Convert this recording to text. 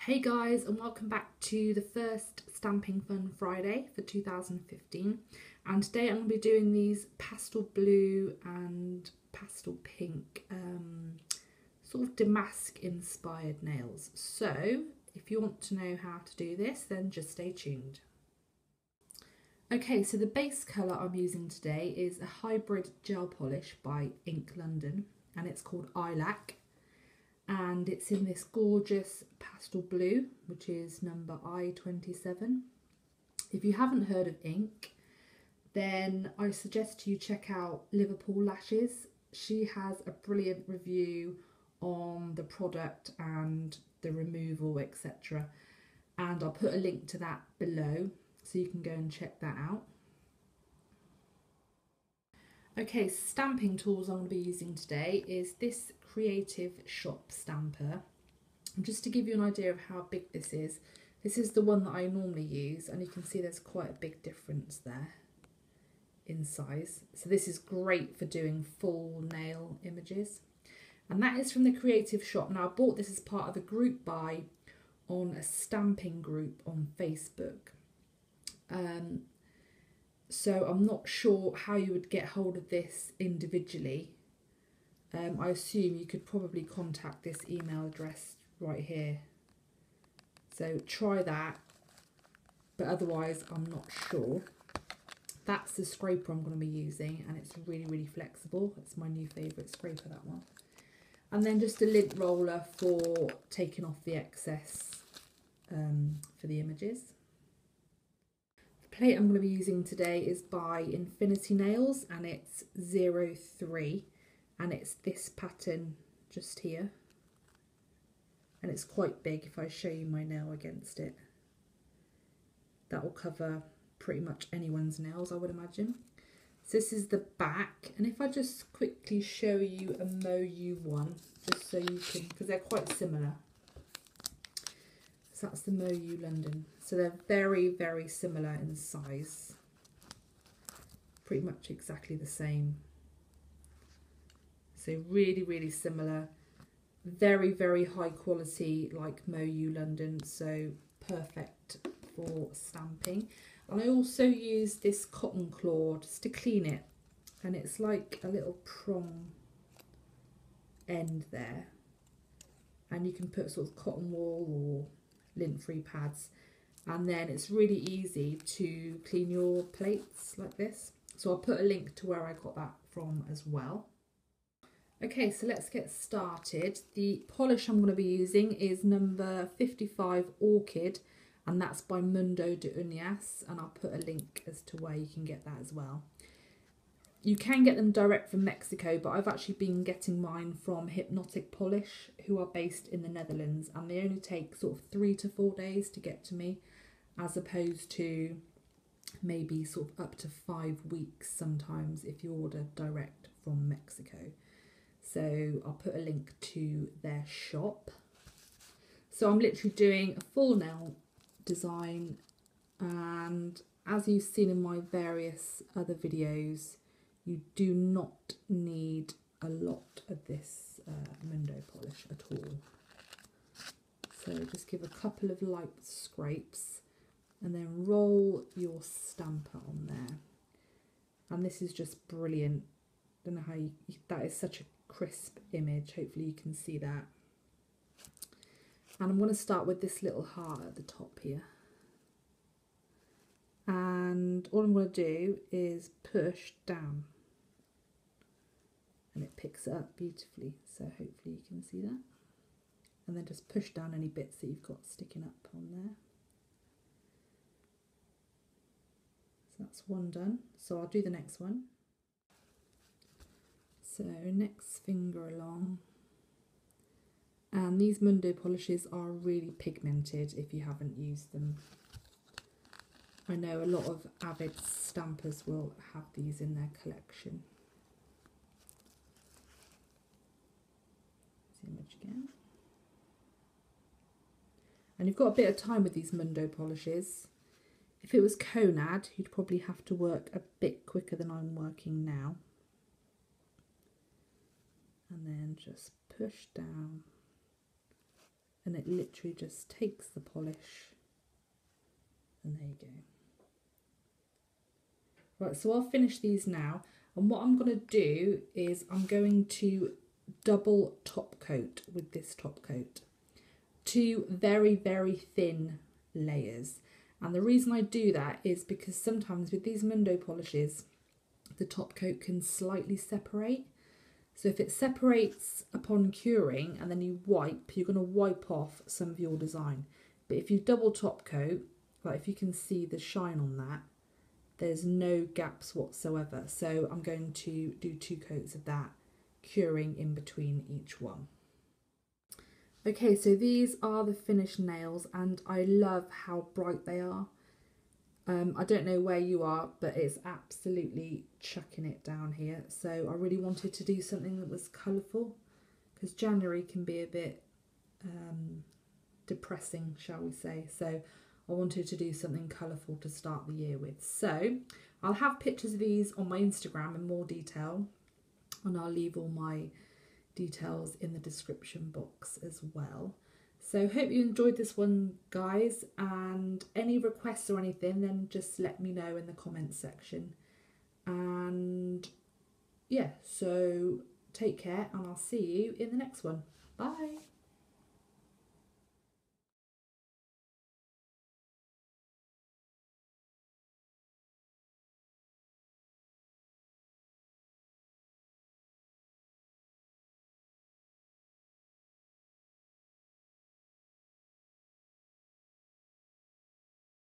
Hey guys, and welcome back to the first Stamping Fun Friday for 2015. And today I'm going to be doing these pastel blue and pastel pink sort of damask inspired nails. So if you want to know how to do this, then just stay tuned. Okay, so the base colour I'm using today is a hybrid gel polish by Ink London, and it's called iLac. And it's in this gorgeous pastel blue, which is number I27. If you haven't heard of Ink, then I suggest you check out Liverpool Lashes. She has a brilliant review on the product and the removal, etc. And I'll put a link to that below so you can go and check that out. Okay, stamping tools I'm going to be using today is this Creative Shop stamper. And just to give you an idea of how big this is the one that I normally use, and you can see there's quite a big difference there in size. So this is great for doing full nail images. And that is from the Creative Shop. Now I bought this as part of a group buy on a stamping group on Facebook. So I'm not sure how you would get hold of this individually. I assume you could probably contact this email address right here. So try that, but otherwise I'm not sure. That's the scraper I'm going to be using, and it's really, really flexible. It's my new favourite scraper, that one. And then just a lint roller for taking off the excess for the images. The plate I'm going to be using today is by Infinity Nails, and it's 03, and it's this pattern just here, and it's quite big. If I show you my nail against it, that will cover pretty much anyone's nails, I would imagine. So this is the back, and if I just quickly show you a Moyu one, just so you can, because they're quite similar. So that's the Moyu London. So they're very, very similar in size. Pretty much exactly the same. So really, really similar. Very, very high quality like Moyu London. So perfect for stamping. And I also use this cotton claw just to clean it. And it's like a little prong end there. And you can put sort of cotton wool or lint-free pads, and then it's really easy to clean your plates like this. So I'll put a link to where I got that from as well. Okay, so let's get started. The polish I'm going to be using is number 55 Orchid, and that's by Mundo de Unãs, and I'll put a link as to where you can get that as well. You can get them direct from Mexico, but I've actually been getting mine from Hypnotic Polish, who are based in the Netherlands, and they only take sort of 3 to 4 days to get to me, as opposed to maybe sort of up to 5 weeks sometimes if you order direct from Mexico. So I'll put a link to their shop. So I'm literally doing a full nail design, and as you've seen in my various other videos, you do not need a lot of this Mundo polish at all. So just give a couple of light scrapes and then roll your stamper on there. And this is just brilliant. Don't know how that is such a crisp image. Hopefully you can see that. And I'm going to start with this little heart at the top here. And all I'm going to do is push down, and it picks it up beautifully, so hopefully you can see that. And then just push down any bits that you've got sticking up on there. So that's one done, so I'll do the next one. So next finger along, and these Mundo polishes are really pigmented if you haven't used them. I know a lot of avid stampers will have these in their collection. This image again. And you've got a bit of time with these Mundo polishes. If it was Conad, you'd probably have to work a bit quicker than I'm working now. And then just push down and it literally just takes the polish, and there you go. Right, so I'll finish these now, and what I'm going to do is I'm going to double top coat with this top coat. 2 very, very thin layers. And the reason I do that is because sometimes with these Mundo polishes, the top coat can slightly separate. So if it separates upon curing and then you wipe, you're going to wipe off some of your design. But if you double top coat, like if you can see the shine on that, there's no gaps whatsoever. So I'm going to do 2 coats of that, curing in between each one. Okay, so these are the finished nails, and I love how bright they are. I don't know where you are, but it's absolutely chucking it down here. So I really wanted to do something that was colourful, because January can be a bit depressing, shall we say. So I wanted to do something colourful to start the year with. So I'll have pictures of these on my Instagram in more detail, and I'll leave all my details in the description box as well. So hope you enjoyed this one, guys, and any requests or anything, then just let me know in the comments section. And yeah, so take care, and I'll see you in the next one. Bye.